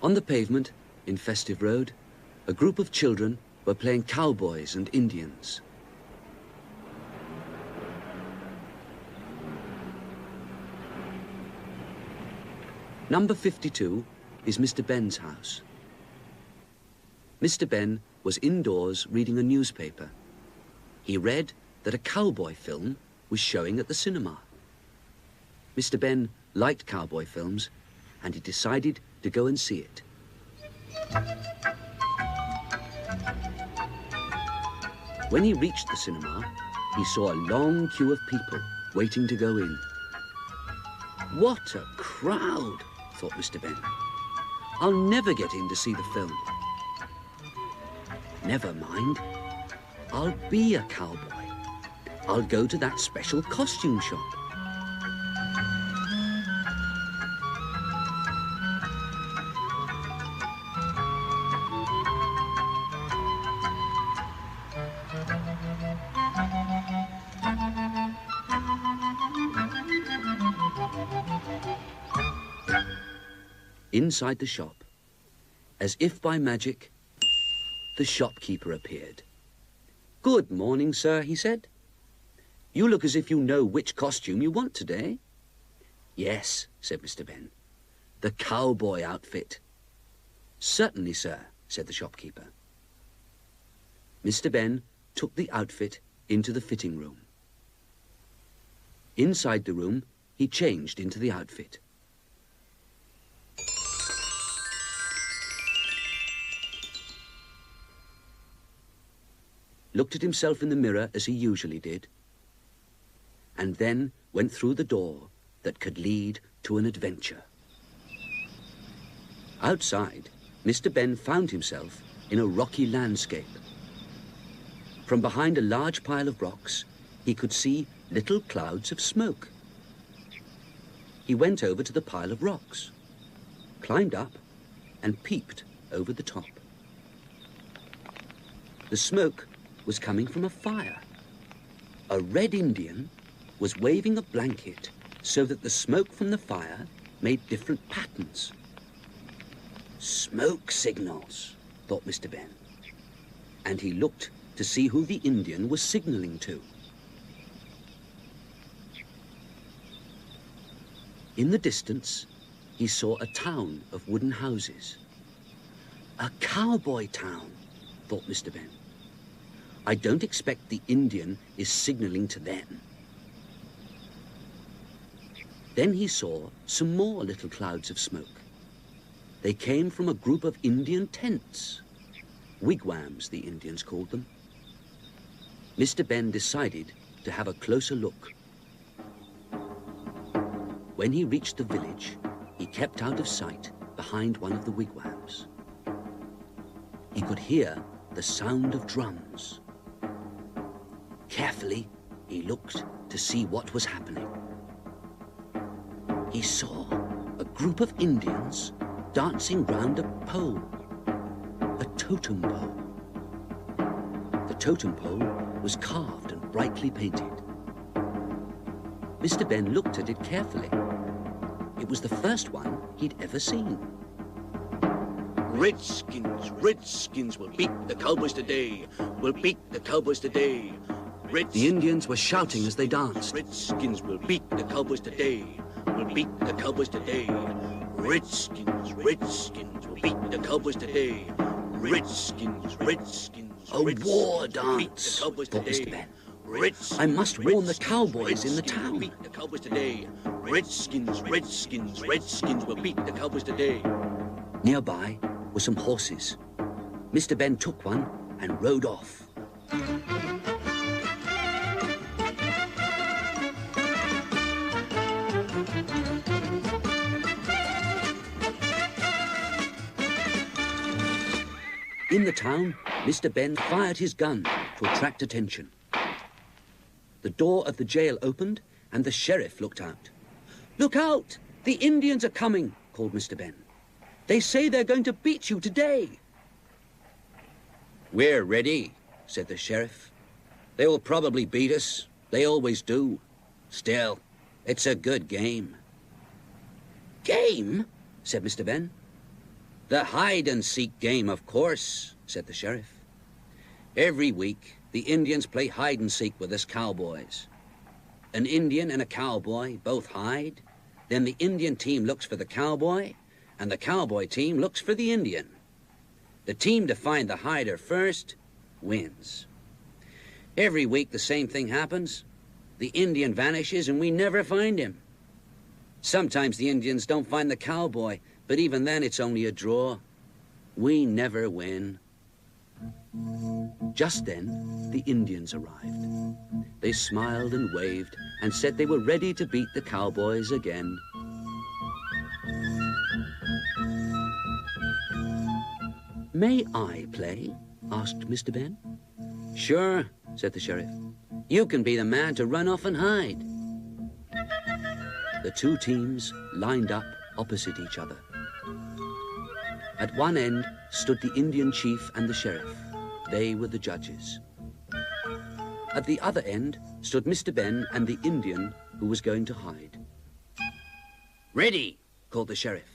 On the pavement, in Festive Road, a group of children were playing cowboys and Indians. Number 52 is Mr. Benn's house. Mr. Benn was indoors reading a newspaper. He read that a cowboy film was showing at the cinema. Mr. Benn liked cowboy films, and he decided to go and see it. When he reached the cinema, he saw a long queue of people waiting to go in. What a crowd, thought Mr. Benn. I'll never get in to see the film. Never mind, I'll be a cowboy. I'll go to that special costume shop. Inside the shop, as if by magic, the shopkeeper appeared. "Good morning, sir," he said. "You look as if you know which costume you want today." "Yes," said Mr. Benn, "the cowboy outfit." "Certainly, sir," said the shopkeeper. Mr. Benn took the outfit into the fitting room. Inside the room, he changed into the outfit. Looked at himself in the mirror as he usually did, and then went through the door that could lead to an adventure. Outside, Mr. Benn found himself in a rocky landscape. From behind a large pile of rocks, he could see little clouds of smoke. He went over to the pile of rocks, climbed up, and peeped over the top. The smoke was coming from a fire. A red Indian was waving a blanket so that the smoke from the fire made different patterns. Smoke signals, thought Mr. Benn, and he looked to see who the Indian was signaling to. In the distance, he saw a town of wooden houses. A cowboy town, thought Mr. Benn. I don't expect the Indian is signaling to them. Then he saw some more little clouds of smoke. They came from a group of Indian tents. Wigwams, the Indians called them. Mr. Benn decided to have a closer look. When he reached the village, he kept out of sight behind one of the wigwams. He could hear the sound of drums. Carefully, he looked to see what was happening. He saw a group of Indians dancing round a pole, a totem pole. The totem pole was carved and brightly painted. Mr. Benn looked at it carefully. It was the first one he'd ever seen. Redskins, Redskins will beat the Cowboys today. We'll beat the Cowboys today. The Indians were shouting as they danced. Redskins will beat the Cowboys today. We'll beat the Cowboys today. Redskins, Redskins will beat the Cowboys today. Redskins, Redskins. A war dance, thought Mr. Benn. I must warn the cowboys in the town. Beat the Cowboys today. Redskins, Redskins, Redskins will beat the Cowboys today. Nearby were some horses. Mr. Benn took one and rode off. In the town, Mr. Benn fired his gun to attract attention. The door of the jail opened and the sheriff looked out. "Look out! The Indians are coming," called Mr. Benn. "They say they're going to beat you today." "We're ready," said the sheriff. "They will probably beat us. They always do. Still, it's a good game." "Game?" said Mr. Benn. "The hide-and-seek game, of course," said the sheriff. "Every week, the Indians play hide-and-seek with us cowboys. An Indian and a cowboy both hide. Then the Indian team looks for the cowboy, and the cowboy team looks for the Indian. The team to find the hider first wins. Every week the same thing happens. The Indian vanishes and we never find him. Sometimes the Indians don't find the cowboy, but even then it's only a draw. We never win." Just then, the Indians arrived. They smiled and waved and said they were ready to beat the cowboys again. "May I play?" asked Mr. Benn. "Sure," said the sheriff. "You can be the man to run off and hide." The two teams lined up opposite each other. At one end stood the Indian chief and the sheriff. They were the judges. At the other end stood Mr. Benn and the Indian who was going to hide. "Ready," called the sheriff.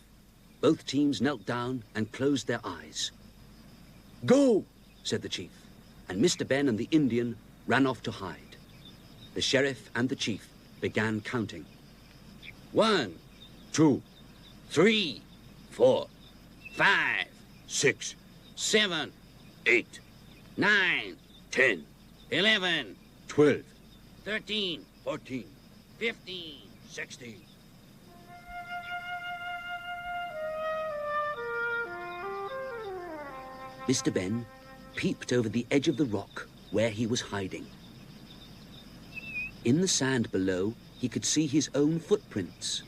Both teams knelt down and closed their eyes. "Go," said the chief, and Mr. Benn and the Indian ran off to hide. The sheriff and the chief began counting. 1, 2, 3, 4, 5, 6, 7, 8, 9, 10, 11, 12, 13, 14, 15, 16. Mr. Benn peeped over the edge of the rock where he was hiding. In the sand below, he could see his own footprints.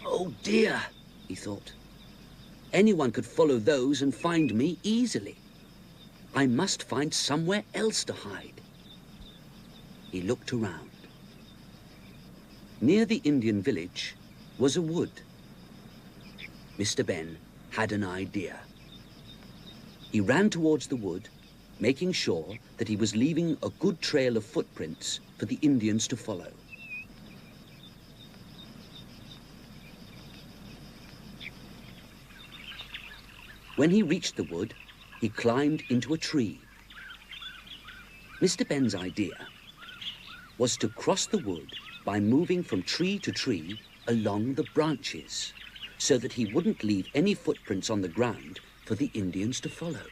"Oh dear," he thought. "Anyone could follow those and find me easily. I must find somewhere else to hide." He looked around. Near the Indian village was a wood. Mr. Benn had an idea. He ran towards the wood, making sure that he was leaving a good trail of footprints for the Indians to follow. When he reached the wood, he climbed into a tree. Mr. Benn's idea was to cross the wood by moving from tree to tree along the branches, so that he wouldn't leave any footprints on the ground for the Indians to follow.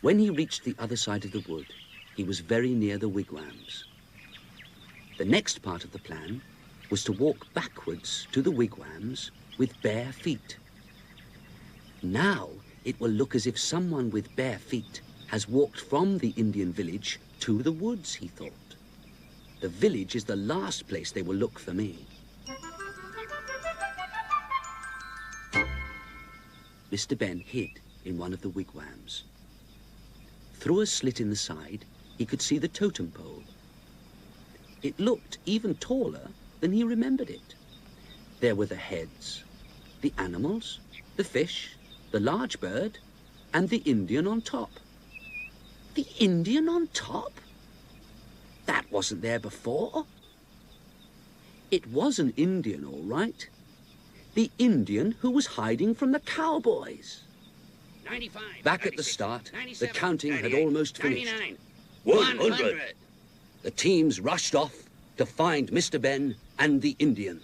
When he reached the other side of the wood, he was very near the wigwams. The next part of the plan was to walk backwards to the wigwams with bare feet. Now it will look as if someone with bare feet has walked from the Indian village to the woods, he thought. The village is the last place they will look for me. Mr. Benn hid in one of the wigwams. Through a slit in the side, he could see the totem pole. It looked even taller than he remembered it. There were the heads, the animals, the fish, the large bird, and the Indian on top. The Indian on top? That wasn't there before. It was an Indian, all right. The Indian who was hiding from the cowboys. 95, Back 96, at the start, 97, the counting 98, had almost finished. 99, 100. The teams rushed off to find Mr. Benn and the Indian.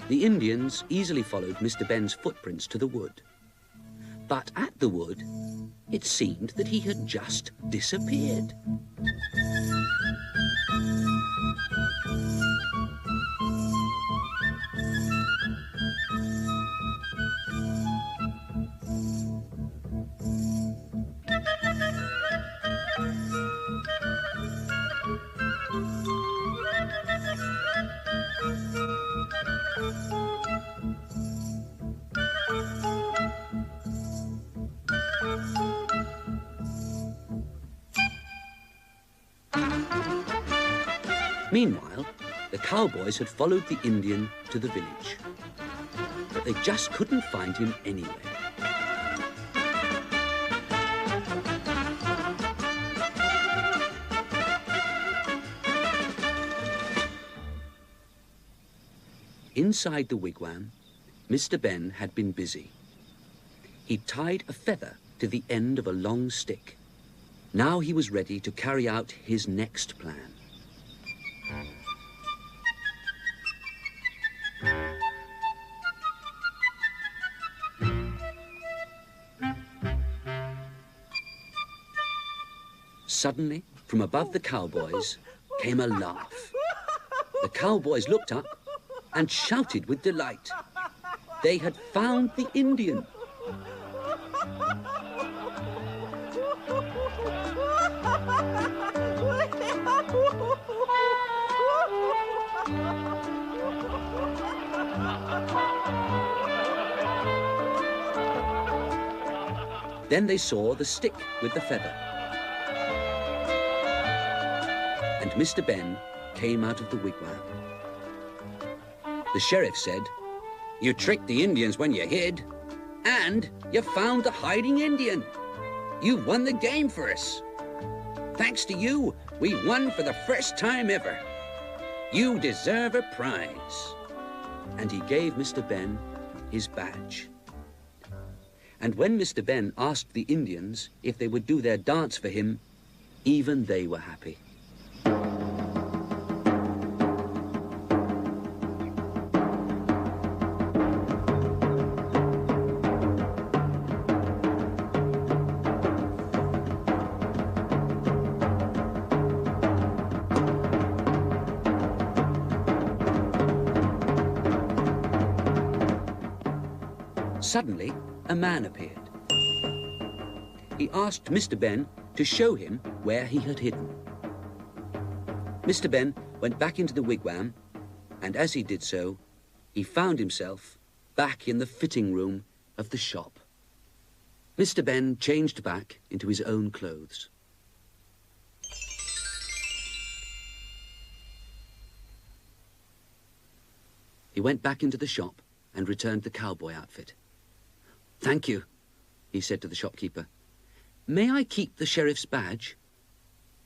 The Indians easily followed Mr. Benn's footprints to the wood. But at the wood, it seemed that he had just disappeared. Meanwhile, the cowboys had followed the Indian to the village, but they just couldn't find him anywhere. Inside the wigwam, Mr. Benn had been busy. He'd tied a feather to the end of a long stick. Now he was ready to carry out his next plan. Suddenly, from above the cowboys, came a laugh. The cowboys looked up and shouted with delight. They had found the Indian. Then they saw the stick with the feather. And Mr. Benn came out of the wigwam. The sheriff said, "You tricked the Indians when you hid, and you found the hiding Indian. You won the game for us. Thanks to you, we won for the first time ever. You deserve a prize." And he gave Mr. Benn his badge. And when Mr. Benn asked the Indians if they would do their dance for him, even they were happy. Suddenly, a man appeared. He asked Mr. Benn to show him where he had hidden. Mr. Benn went back into the wigwam, and as he did so, he found himself back in the fitting room of the shop. Mr. Benn changed back into his own clothes. He went back into the shop and returned the cowboy outfit. "Thank you," he said to the shopkeeper. "May I keep the sheriff's badge?"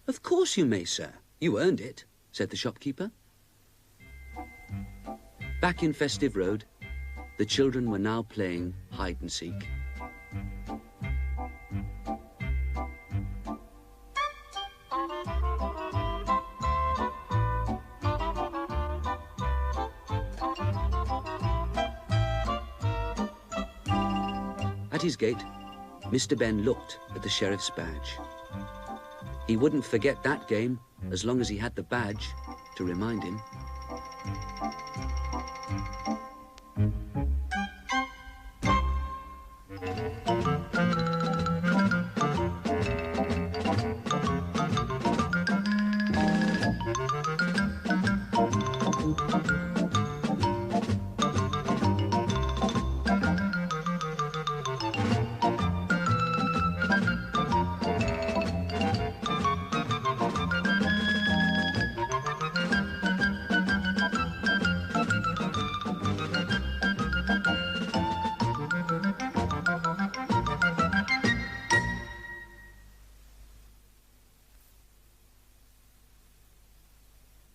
"Of course you may, sir. You earned it," said the shopkeeper. Back in Festive Road, the children were now playing hide and seek. At his gate, Mr. Benn looked at the sheriff's badge. He wouldn't forget that game as long as he had the badge to remind him.